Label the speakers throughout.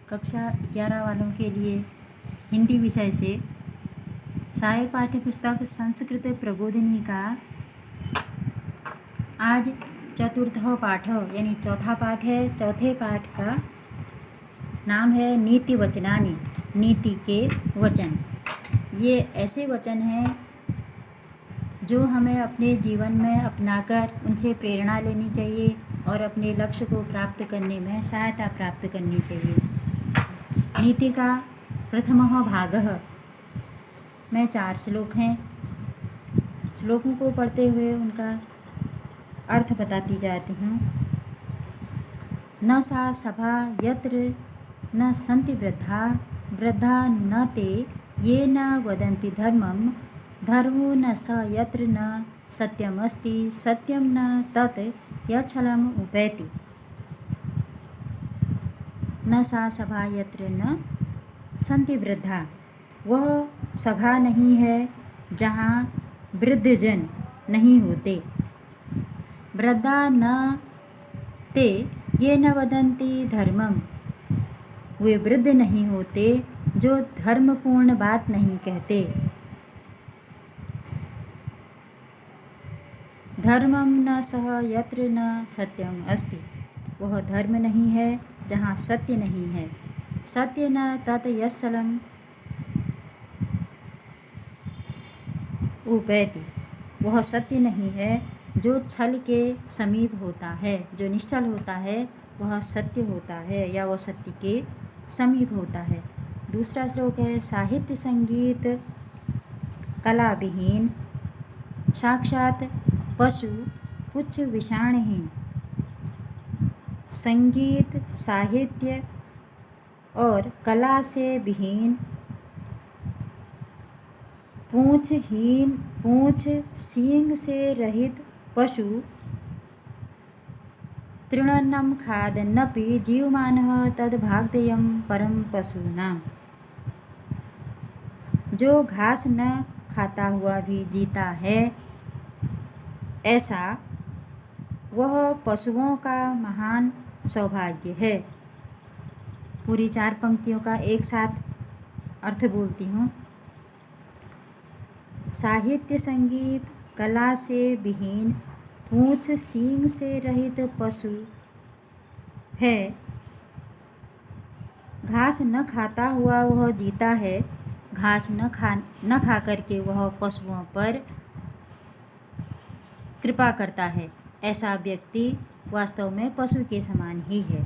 Speaker 1: कक्षा 11 वालों के लिए हिंदी विषय से सहायक पाठ्य पुस्तक संस्कृत प्रबोधिनी का आज चतुर्थ पाठ यानी चौथा पाठ है। चौथे पाठ का नाम है नीति वचनानि, नीति के वचन। ये ऐसे वचन हैं जो हमें अपने जीवन में अपनाकर उनसे प्रेरणा लेनी चाहिए और अपने लक्ष्य को प्राप्त करने में सहायता प्राप्त करनी चाहिए। नीति का प्रथमः भागः में 4 श्लोक हैं। श्लोकों को पढ़ते हुए उनका अर्थ बताती जाती हूँ। न सा सभा यत्र न सन्ति वृद्धा, वृद्धा न ते ये न वदन्ति धर्मं, धर्मो न स यत्र न सत्यमस्ति, सत्यं न तत् यच्छलम् उपैति। न सा सभा यत्र न सन्ति वृद्धा, वह सभा नहीं है जहाँ वृद्धजन नहीं होते। वृद्धा न ते ये न वदन्ति धर्मं, वे वृद्ध नहीं होते जो धर्मपूर्ण बात नहीं कहते। धर्मं न सह यत्र न सत्यम अस्ति, वह धर्म नहीं है जहाँ सत्य नहीं है। सत्य न तत् यच्छलम् उपैति, वह सत्य नहीं है जो छल के समीप होता है। जो निश्चल होता है वह सत्य होता है या वह सत्य के समीप होता है। दूसरा श्लोक है साहित्य संगीत कला विहीन, साक्षात पशु पुच्छ विषाणहीन। संगीत साहित्य और कला से विहीन, पूंछ सींग से रहित पशु तृणान्नं खादन्नपि जीवमानः तद्भाग्यं परम पशूनां। जो घास न खाता हुआ भी जीता है, ऐसा वह पशुओं का महान सौभाग्य है। पूरी 4 पंक्तियों का एक साथ अर्थ बोलती हूँ। साहित्य संगीत कला से विहीन, पूंछ सींग से रहित पशु है। घास न खाता हुआ वह जीता है। घास न खा करके वह पशुओं पर कृपा करता है। ऐसा व्यक्ति वास्तव में पशु के समान ही है।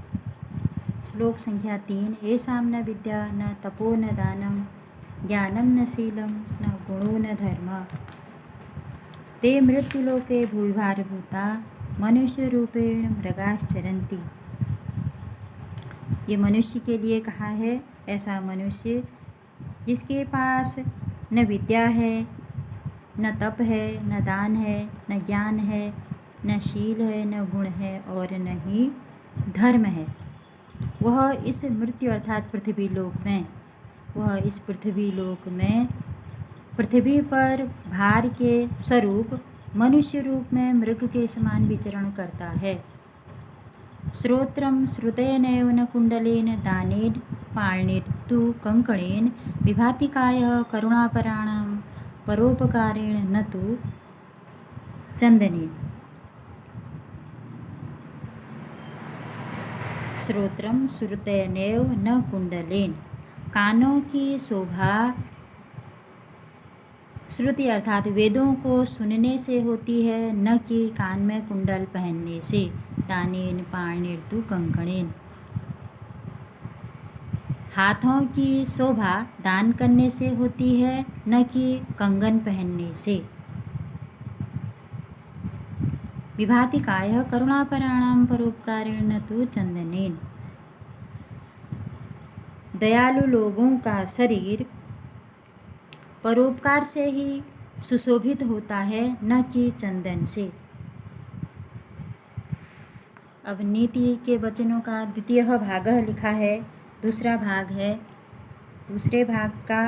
Speaker 1: श्लोक संख्या 3 येषां न विद्या न तपो न दानं, ज्ञानं न शीलं न गुणो न धर्मः, ते मृत्युलोके भूविभारभूता मनुष्य रूपेण मृगाश्चरन्ति। ये मनुष्य के लिए कहा है। ऐसा मनुष्य जिसके पास न विद्या है, न तप है, न दान है, न ज्ञान है, न शील है, न गुण है और न ही धर्म है, वह इस मृत्यु अर्थात पृथ्वी लोक में पृथ्वी पर भार के स्वरूप मनुष्य रूप में मृग के समान विचरण करता है। श्रोत्रं श्रुतेनैव न कुंडलेन दानेन पाणिर्तु कंकणेन, विभाति कायः करुणापराणां परोपकारेण न तु चंदनेन। श्रोत्रं श्रुतेनैव न कुंडलेन, कानों की शोभा श्रुति अर्थात वेदों को सुनने से होती है, न कि कान में कुंडल पहनने से। दानेन पाणिर्तु कंकणेन, हाथों की शोभा दान करने से होती है, न कि कंगन पहनने से। विभाति कायः करुणापराणां परोपकारेण न तु चंदनेन, दयालु लोगों का शरीर परोपकार से ही सुशोभित होता है, न कि चंदन से। अब नीति के वचनों का द्वितीय भाग लिखा है। दूसरा भाग है। दूसरे भाग का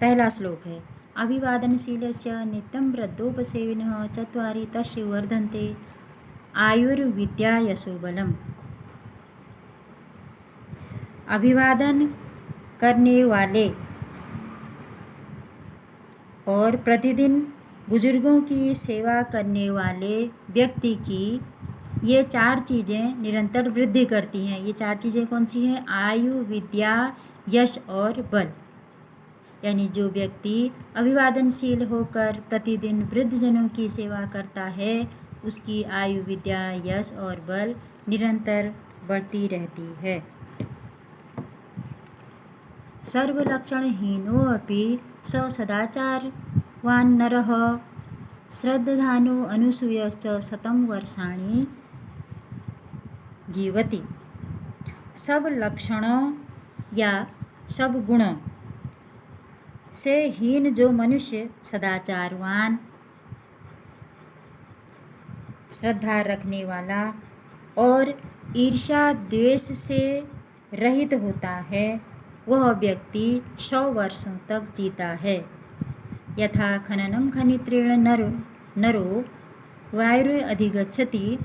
Speaker 1: पहला श्लोक है अभिवादनशीलस्य नित्यं वृद्धोपसेविनः चत्वारि तस्य वर्धन्ते आयुर्विद्या यशोबलम्। अभिवादन करने वाले और प्रतिदिन बुजुर्गों की सेवा करने वाले व्यक्ति की ये 4 चीज़ें निरंतर वृद्धि करती हैं। ये 4 चीज़ें कौन सी हैं? आयु, विद्या, यश और बल। यानी जो व्यक्ति अभिवादनशील होकर प्रतिदिन वृद्धजनों की सेवा करता है उसकी आयु, विद्या, यश और बल निरंतर बढ़ती रहती है। सर्वलक्षणहीनोऽपि स सदाचारवान् नरः श्रद्धानो अनुसूयश्च 100 वर्षाणि जीवति। सब लक्षणों या सब गुणों से हीन जो मनुष्य सदाचारवान, श्रद्धा रखने वाला और ईर्ष्या द्वेष से रहित होता है वह व्यक्ति 100 वर्षों तक जीता है। यथा खननं खनित्रेण नरो वायुरधिगच्छति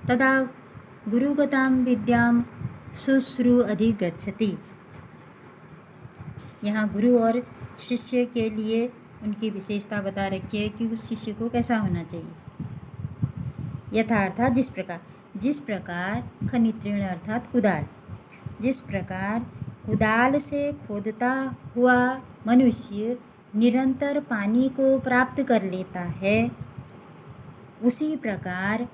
Speaker 1: तदा गुरुगतां विद्यां शुश्रू अधिगच्छति। यहाँ गुरु और शिष्य के लिए उनकी विशेषता बता रखी है कि उस शिष्य को कैसा होना चाहिए। यथा अर्थात जिस प्रकार खनित्रेण अर्थात कुदाल, जिस प्रकार कुदाल से खोदता हुआ मनुष्य निरंतर पानी को प्राप्त कर लेता है उसी प्रकार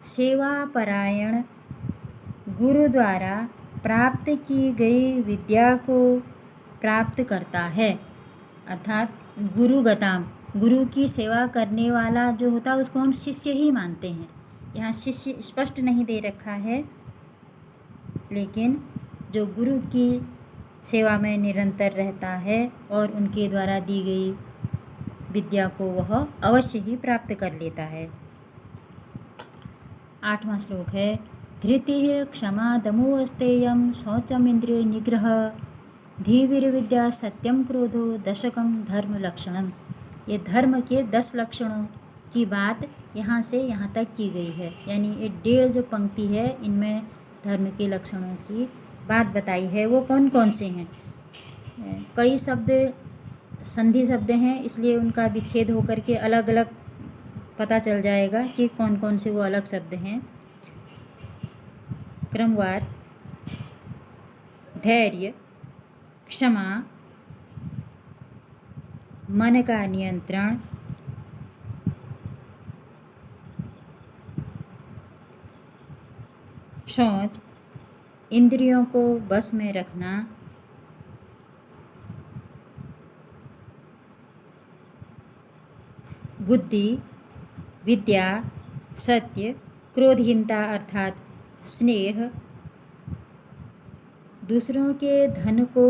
Speaker 1: सेवा परायण गुरु द्वारा प्राप्त की गई विद्या को प्राप्त करता है। अर्थात गुरुगताम, गुरु की सेवा करने वाला जो होता है उसको हम शिष्य ही मानते हैं। यहाँ शिष्य स्पष्ट नहीं दे रखा है, लेकिन जो गुरु की सेवा में निरंतर रहता है और उनके द्वारा दी गई विद्या को वह अवश्य ही प्राप्त कर लेता है। 8वां श्लोक है धृतिः क्षमा दमो अस्तेयं शौचम इंद्रिय निग्रह धीविर्विद्या सत्यम क्रोधो दशकम धर्म लक्षणम। ये धर्म के 10 लक्षणों की बात यहाँ से यहाँ तक की गई है। यानी ये 1.5 जो पंक्ति है इनमें धर्म के लक्षणों की बात बताई है। वो कौन कौन से हैं? कई शब्द संधि शब्द हैं, इसलिए उनका विच्छेद होकर के अलग अलग पता चल जाएगा कि कौन कौन से वो अलग शब्द हैं। क्रमवार धैर्य, क्षमा, मन का नियंत्रण, शौच, इंद्रियों को बस में रखना, बुद्धि, विद्या, सत्य, क्रोधहीनता अर्थात स्नेह, दूसरों के धन को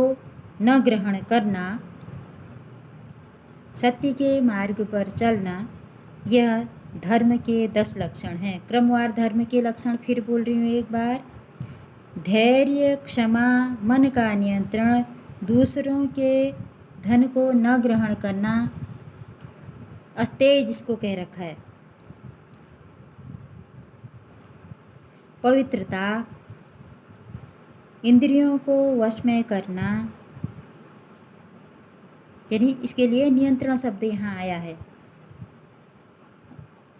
Speaker 1: न ग्रहण करना, सत्य के मार्ग पर चलना, यह धर्म के 10 लक्षण हैं। क्रमवार धर्म के लक्षण फिर बोल रही हूँ एक बार। धैर्य, क्षमा, मन का नियंत्रण, दूसरों के धन को न ग्रहण करना, अस्तेय जिसको कह रखा है, पवित्रता, इंद्रियों को वश में करना, यानी इसके लिए नियंत्रण शब्द यहाँ आया है।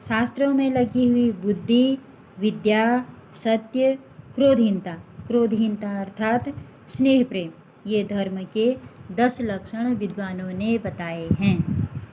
Speaker 1: शास्त्रों में लगी हुई बुद्धि, विद्या, सत्य, क्रोधहीनता अर्थात स्नेह प्रेम, ये धर्म के 10 लक्षण विद्वानों ने बताए हैं।